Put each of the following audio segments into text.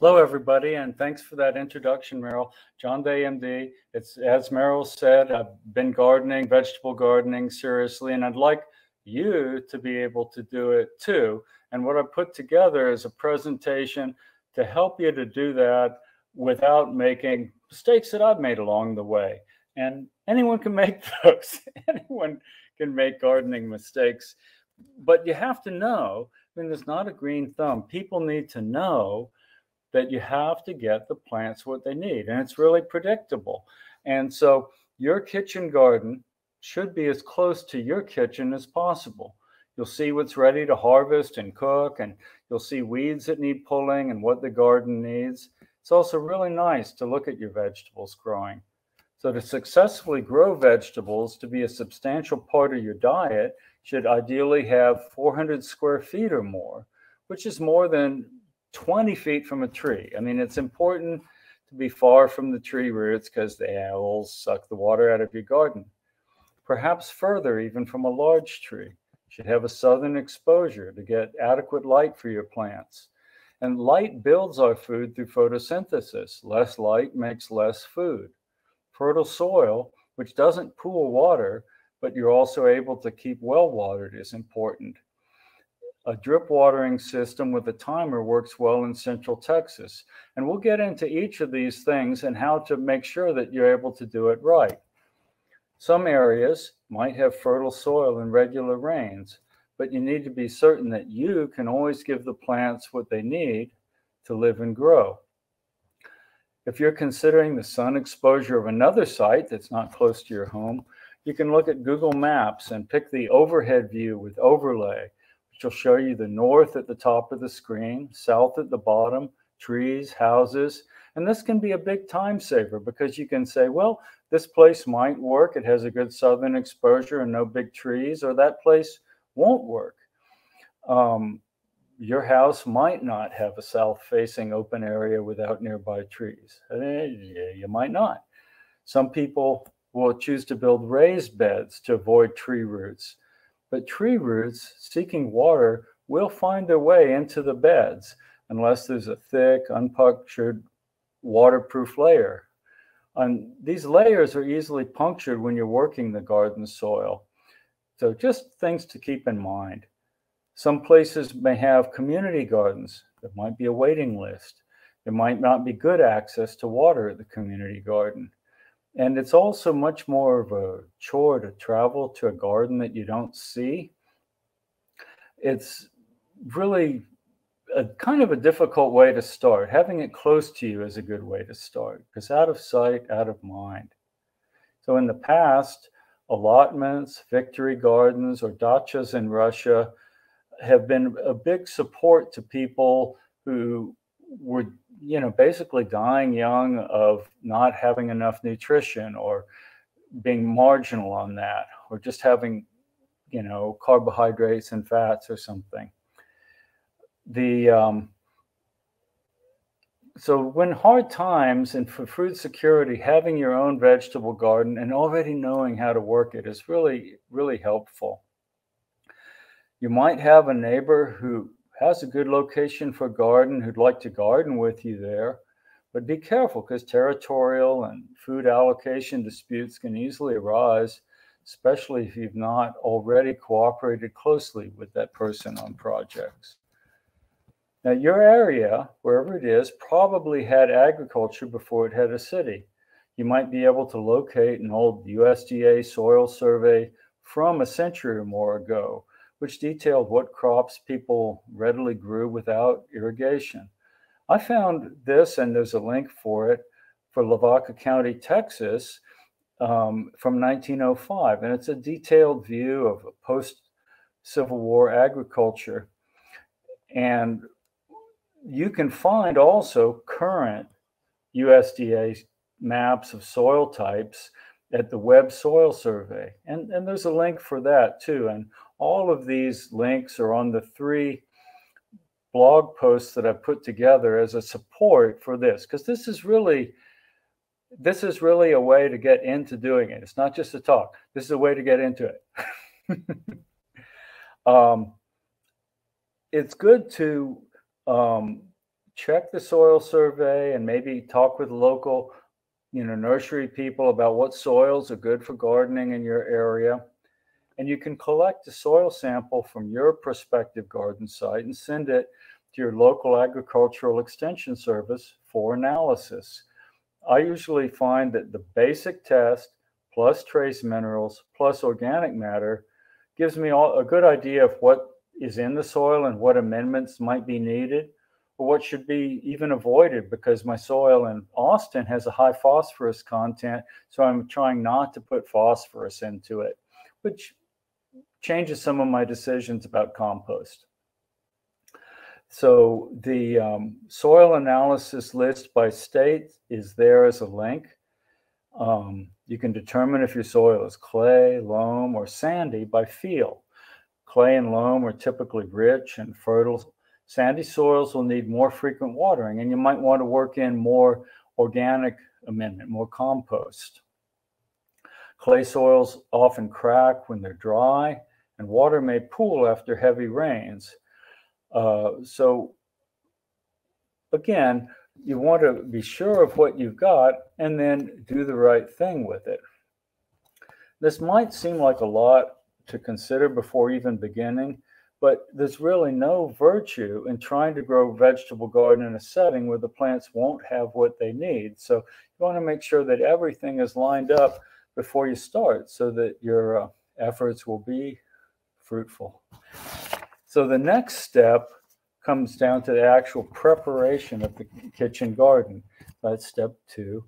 Hello, everybody, and thanks for that introduction, Meryl. John Day, MD. It's, as Meryl said, I've been gardening, vegetable gardening seriously, and I'd like you to be able to do it too. And what I put together is a presentation to help you to do that without making mistakes that I've made along the way. And anyone can make those. Anyone can make gardening mistakes. But you have to know, I mean, there's not a green thumb. People need to know that you have to get the plants what they need, and it's really predictable. And so your kitchen garden should be as close to your kitchen as possible. You'll see what's ready to harvest and cook, and you'll see weeds that need pulling and what the garden needs. It's also really nice to look at your vegetables growing. So to successfully grow vegetables to be a substantial part of your diet, should ideally have 400 square feet or more, which is more than 20 feet from a tree. I mean, it's important to be far from the tree roots because the owls suck the water out of your garden. Perhaps further, even from a large tree. You should have a southern exposure to get adequate light for your plants. And light builds our food through photosynthesis. Less light makes less food. Fertile soil, which doesn't pool water, but you're also able to keep well watered, is important. A drip watering system with a timer works well in Central Texas. And we'll get into each of these things and how to make sure that you're able to do it right. Some areas might have fertile soil and regular rains, but you need to be certain that you can always give the plants what they need to live and grow. If you're considering the sun exposure of another site that's not close to your home, you can look at Google Maps and pick the overhead view with overlay, which will show you the north at the top of the screen, south at the bottom, trees, houses. And this can be a big time saver because you can say, well, this place might work. It has a good southern exposure and no big trees, or that place won't work. Your house might not have a south-facing open area without nearby trees. You might not. Some people will choose to build raised beds to avoid tree roots. But tree roots seeking water will find their way into the beds unless there's a thick, unpunctured, waterproof layer. And these layers are easily punctured when you're working the garden soil. So just things to keep in mind. Some places may have community gardens. There might be a waiting list. There might not be good access to water at the community garden. And it's also much more of a chore to travel to a garden that you don't see. It's really a kind of a difficult way to start. Having it close to you is a good way to start because out of sight, out of mind. So in the past, allotments, victory gardens, or dachas in Russia have been a big support to people who were, basically dying young of not having enough nutrition or being marginal on that, or just having, carbohydrates and fats or something. So when hard times and for food security, having your own vegetable garden and already knowing how to work it is really, really helpful. You might have a neighbor who has a good location for a garden who'd like to garden with you there, but be careful because territorial and food allocation disputes can easily arise, especially if you've not already cooperated closely with that person on projects. Now, your area, wherever it is, probably had agriculture before it had a city. You might be able to locate an old USDA soil survey from a century or more ago, which detailed what crops people readily grew without irrigation. I found this, and there's a link for it, for Lavaca County, Texas, from 1905. And it's a detailed view of post-Civil War agriculture. And you can find also current USDA maps of soil types at the Web Soil Survey. And there's a link for that too. And all of these links are on the 3 blog posts that I put together as a support for this, because this is really a way to get into doing it. It's not just a talk. This is a way to get into it. It's good to check the soil survey and maybe talk with local, nursery people about what soils are good for gardening in your area. And you can collect a soil sample from your prospective garden site and send it to your local agricultural extension service for analysis. I usually find that the basic test plus trace minerals plus organic matter gives me a good idea of what is in the soil and what amendments might be needed, or what should be even avoided, because my soil in Austin has a high phosphorus content, so I'm trying not to put phosphorus into it, which changes some of my decisions about compost. So the soil analysis list by state is there as a link. You can determine if your soil is clay, loam, or sandy by feel. Clay and loam are typically rich and fertile. Sandy soils will need more frequent watering, and you might want to work in more organic amendment, more compost. Clay soils often crack when they're dry, and water may pool after heavy rains. So again, you want to be sure of what you've got and then do the right thing with it. This might seem like a lot to consider before even beginning, but there's really no virtue in trying to grow vegetable garden in a setting where the plants won't have what they need. So you want to make sure that everything is lined up before you start so that your efforts will be fruitful. So the next step comes down to the actual preparation of the kitchen garden. That's step 2.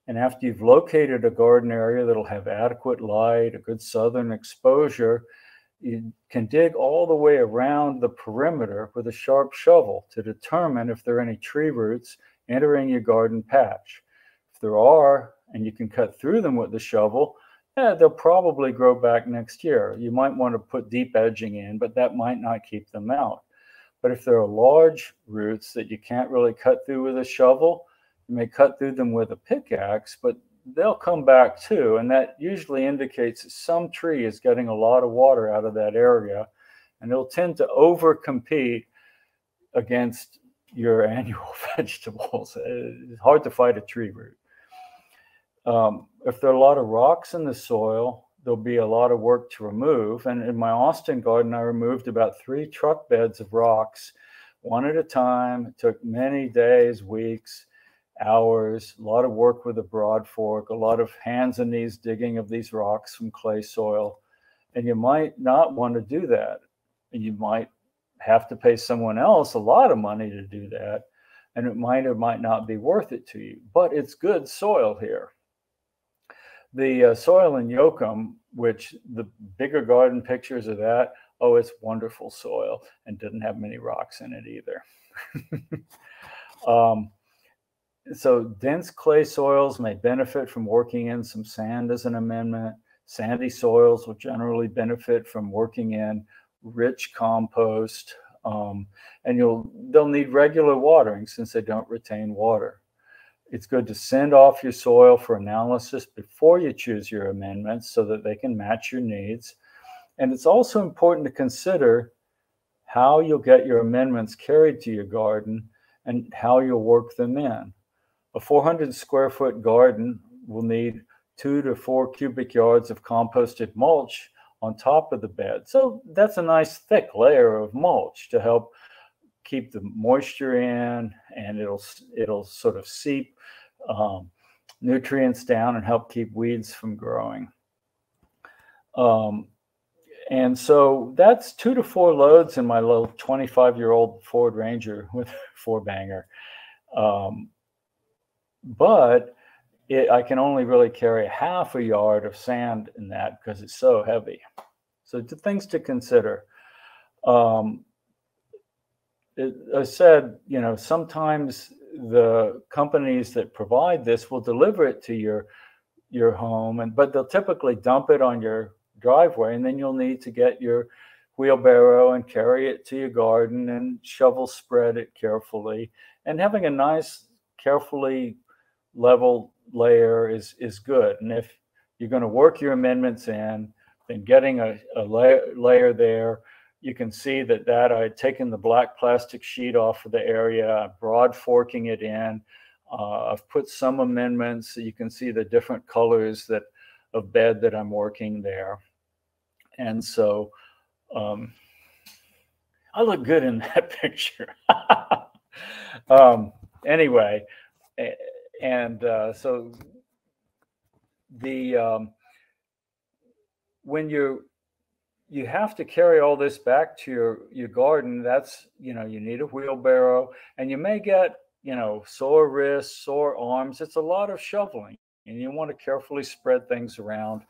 And after you've located a garden area that'll have adequate light, a good southern exposure, you can dig all the way around the perimeter with a sharp shovel to determine if there are any tree roots entering your garden patch. If there are, and you can cut through them with the shovel, they'll probably grow back next year. You might want to put deep edging in, but that might not keep them out. But if there are large roots that you can't really cut through with a shovel, you may cut through them with a pickaxe, but they'll come back too. And that usually indicates that some tree is getting a lot of water out of that area, and it'll tend to overcompete against your annual vegetables. It's hard to fight a tree root. If there are a lot of rocks in the soil, there'll be a lot of work to remove. And in my Austin garden, I removed about 3 truck beds of rocks, one at a time. It took many days, weeks, hours, a lot of work with a broad fork, a lot of hands and knees digging of these rocks from clay soil. And you might not want to do that. And you might have to pay someone else a lot of money to do that. And it might or might not be worth it to you, but it's good soil here. The soil in Yoakum, which the bigger garden pictures of that, oh, it's wonderful soil and didn't have many rocks in it either. So dense clay soils may benefit from working in some sand as an amendment. Sandy soils will generally benefit from working in rich compost, and they'll need regular watering since they don't retain water. It's good to send off your soil for analysis before you choose your amendments so that they can match your needs. And it's also important to consider how you'll get your amendments carried to your garden and how you'll work them in. A 400 square foot garden will need 2 to 4 cubic yards of composted mulch on top of the bed. So that's a nice thick layer of mulch to help keep the moisture in, and it'll sort of seep nutrients down and help keep weeds from growing. And so that's 2 to 4 loads in my little 25-year-old Ford Ranger with 4-banger. But I can only really carry half a yard of sand in that because it's so heavy. So things to consider. I said, sometimes the companies that provide this will deliver it to your home, but they'll typically dump it on your driveway, and then you'll need to get your wheelbarrow and carry it to your garden and shovel spread it carefully. And having a nice, carefully level layer is good. And if you're going to work your amendments in, then getting a layer there you can see that I had taken the black plastic sheet off of the area, broad forking it in. I've put some amendments so you can see the different colors of bed that I'm working there. And so I look good in that picture. Anyway, and so the when you have to carry all this back to your garden, that's, you need a wheelbarrow, and you may get, sore wrists, sore arms. It's a lot of shoveling, and you want to carefully spread things around.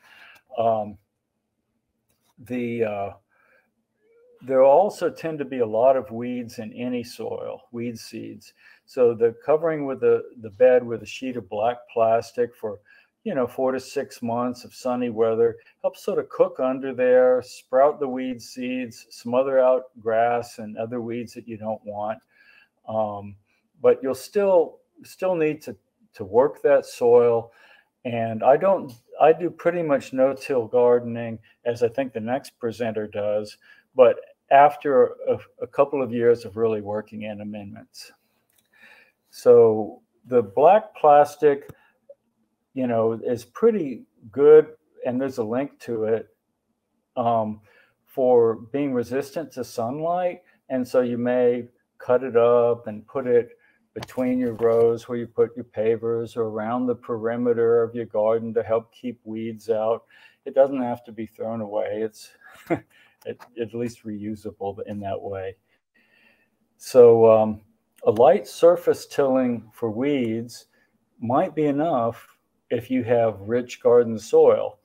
There also tend to be a lot of weeds in any soil, weed seeds. So the covering with the bed with a sheet of black plastic for 4 to 6 months of sunny weather helps sort of cook under there, sprout the weed seeds, smother out grass and other weeds that you don't want. But you'll still need to work that soil. And I do pretty much no-till gardening, as I think the next presenter does, but after a couple of years of really working in amendments. So the black plastic, is pretty good, and there's a link to it, for being resistant to sunlight. And so you may cut it up and put it between your rows where you put your pavers, or around the perimeter of your garden to help keep weeds out. It doesn't have to be thrown away. It's at least reusable in that way. So a light surface tilling for weeds might be enough if you have rich garden soil.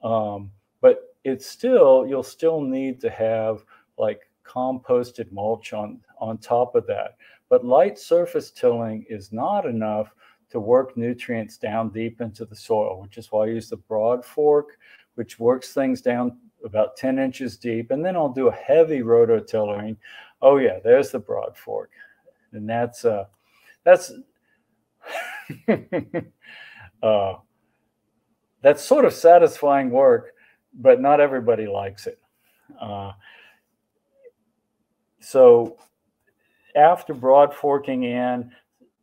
But you'll still need to have like composted mulch on top of that. But light surface tilling is not enough to work nutrients down deep into the soil, which is why I use the broad fork, which works things down about 10 inches deep. And then I'll do a heavy rototillering. Oh yeah, there's the broad fork. And that's sort of satisfying work, but not everybody likes it. So after broad forking in,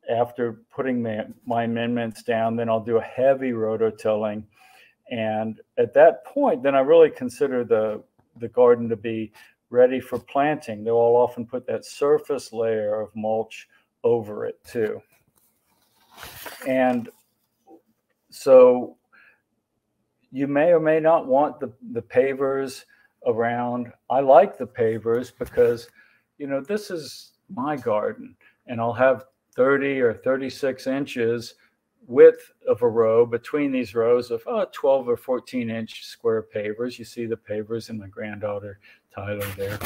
after putting my amendments down, then I'll do a heavy rototilling. And at that point, then I really consider the garden to be ready for planting. They'll often put that surface layer of mulch over it too. And so you may or may not want the pavers around. I like the pavers because, this is my garden, and I'll have 30 or 36 inches width of a row between these rows of 12 or 14 inch square pavers. You see the pavers in my granddaughter Tyler there.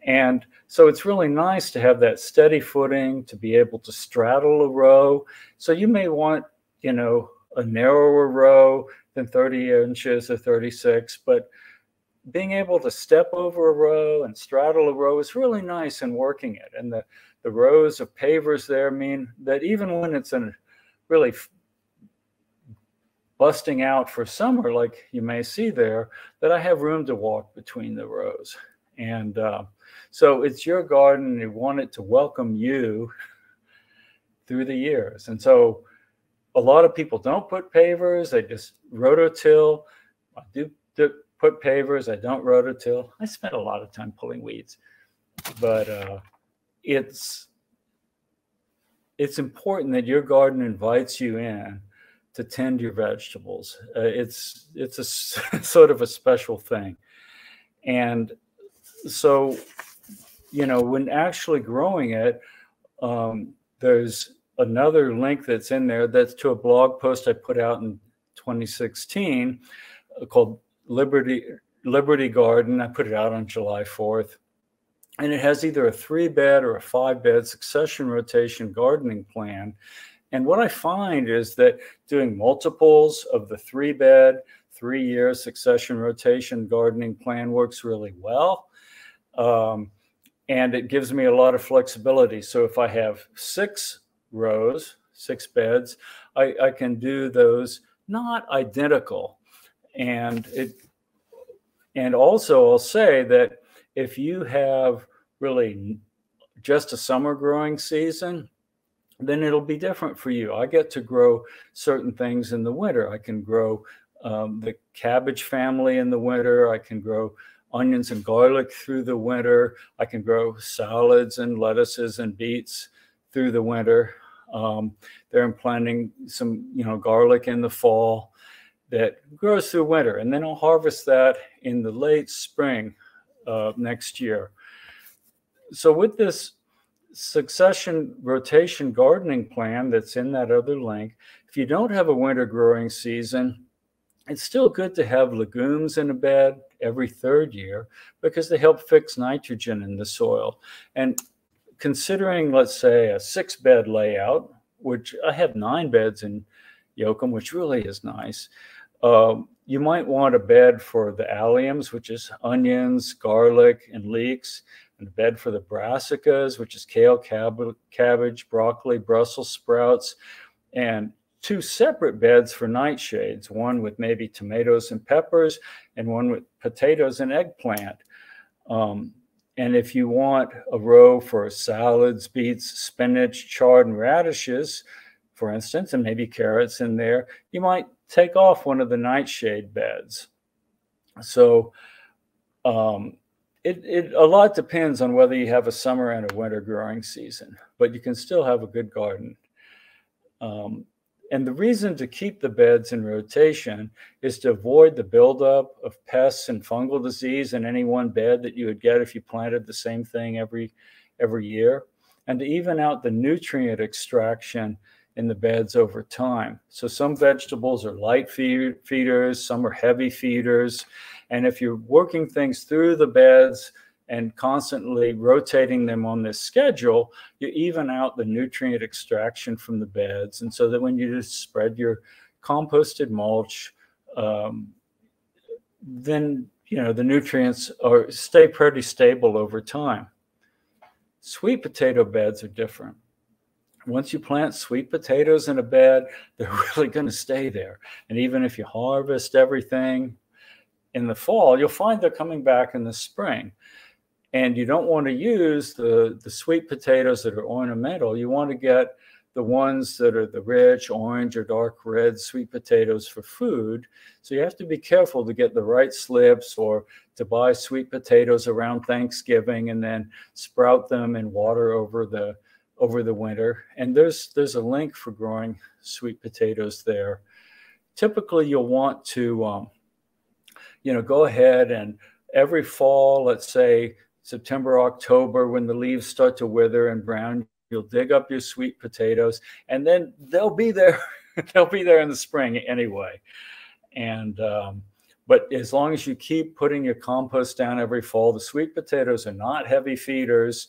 And so it's really nice to have that steady footing, to be able to straddle a row. So you may want, a narrower row than 30 inches or 36, but being able to step over a row and straddle a row is really nice in working it. And the rows of pavers there mean that even when it's really busting out for summer, like you may see there, that I have room to walk between the rows. And so it's your garden, and you want it to welcome you through the years. And so a lot of people don't put pavers, they just rototill. I do put pavers, I don't rototill. I spend a lot of time pulling weeds, but it's important that your garden invites you in to tend your vegetables. It's a sort of a special thing. And so, when actually growing it, there's another link that's in there that's to a blog post I put out in 2016 called Liberty Garden. I put it out on July 4th. And it has either a 3-bed or a 5-bed succession rotation gardening plan. And what I find is that doing multiples of the 3-bed, 3-year succession rotation gardening plan works really well. And it gives me a lot of flexibility. So if I have 6 rows, 6 beds, I can do those not identical. And also I'll say that if you have really just a summer growing season, then it'll be different for you. I get to grow certain things in the winter. I can grow the cabbage family in the winter. I can grow onions and garlic through the winter. I can grow salads and lettuces and beets through the winter. They're planting some, garlic in the fall that grows through winter. And then I'll harvest that in the late spring next year. So with this succession rotation gardening plan that's in that other link, if you don't have a winter growing season, it's still good to have legumes in a bed every third year because they help fix nitrogen in the soil. And considering, let's say, a 6-bed layout, which I have 9 beds in Yoakum, which really is nice, you might want a bed for the alliums, which is onions, garlic, and leeks, and a bed for the brassicas, which is kale, cabbage, broccoli, Brussels sprouts, and 2 separate beds for nightshades, one with maybe tomatoes and peppers, and one with potatoes and eggplant. And if you want a row for salads, beets, spinach, chard, and radishes, for instance, and maybe carrots in there, you might take off one of the nightshade beds. So it a lot depends on whether you have a summer and a winter growing season, but you can still have a good garden. And the reason to keep the beds in rotation is to avoid the buildup of pests and fungal disease in any one bed that you would get if you planted the same thing every year, and to even out the nutrient extraction in the beds over time. So some vegetables are light feeders, some are heavy feeders. And if you're working things through the beds and constantly rotating them on this schedule, you even out the nutrient extraction from the beds. And so that when you just spread your composted mulch, then the nutrients stay pretty stable over time. Sweet potato beds are different. Once you plant sweet potatoes in a bed, they're really going to stay there. And even if you harvest everything in the fall, you'll find they're coming back in the spring. And you don't want to use the sweet potatoes that are ornamental. You want to get the ones that are the rich orange or dark red sweet potatoes for food. So you have to be careful to get the right slips, or to buy sweet potatoes around Thanksgiving and then sprout them in water over the winter. And there's a link for growing sweet potatoes there. Typically, you'll want to go ahead and every fall, let's say September, October, when the leaves start to wither and brown, you'll dig up your sweet potatoes, and then they'll be there. They'll be there in the spring anyway. And but as long as you keep putting your compost down every fall, the sweet potatoes are not heavy feeders,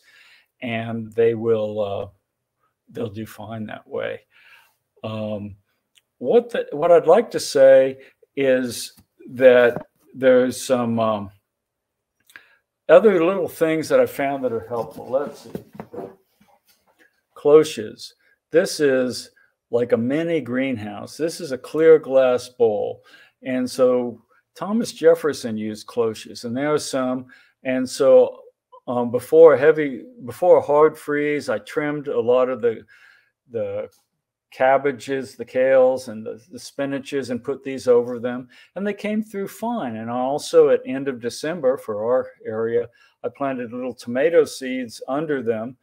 and they'll do fine that way. What I'd like to say is that there's some other little things that I found that are helpful. Let's see. Cloches. This is like a mini greenhouse. This is a clear glass bowl. And so Thomas Jefferson used cloches, and there are some. And so before a hard freeze, I trimmed a lot of the cabbages, the kales, and the spinaches, and put these over them, and they came through fine. And also at end of December for our area, I planted little tomato seeds under them,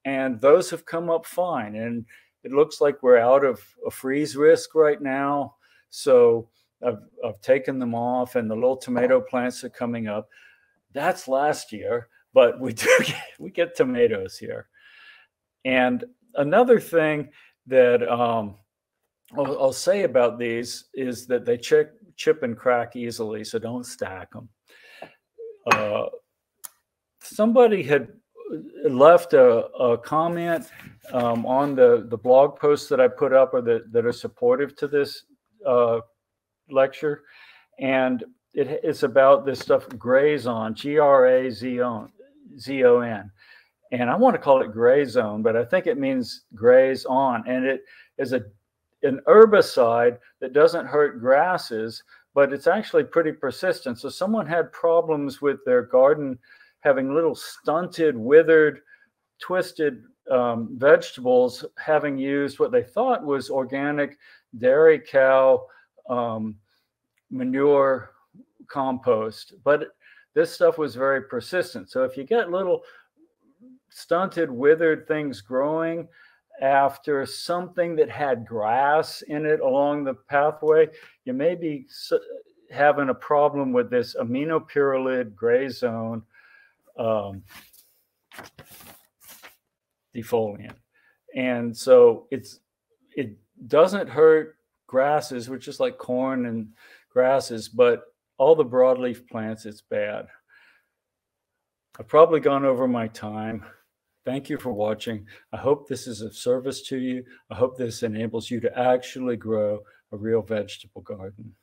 and those have come up fine. And it looks like we're out of a freeze risk right now. So I've taken them off, and the little tomato plants are coming up. That's last year, but we get tomatoes here. And another thing that I'll say about these is that they chip and crack easily, so don't stack them. Somebody had left a comment on the blog post that I put up, or that are supportive to this lecture, and it's about this stuff Grazon, Grazon. And I want to call it gray zone, but I think it means graze on. And it is an herbicide that doesn't hurt grasses, but it's actually pretty persistent. So someone had problems with their garden having little stunted, withered, twisted vegetables, having used what they thought was organic dairy cow manure compost. But this stuff was very persistent. So if you get little stunted, withered things growing after something that had grass in it along the pathway, you may be having a problem with this aminopyrrolid gray zone defoliant. And so it doesn't hurt grasses, which is like corn and grasses, but all the broadleaf plants, it's bad. I've probably gone over my time. Thank you for watching. I hope this is of service to you. I hope this enables you to actually grow a real vegetable garden.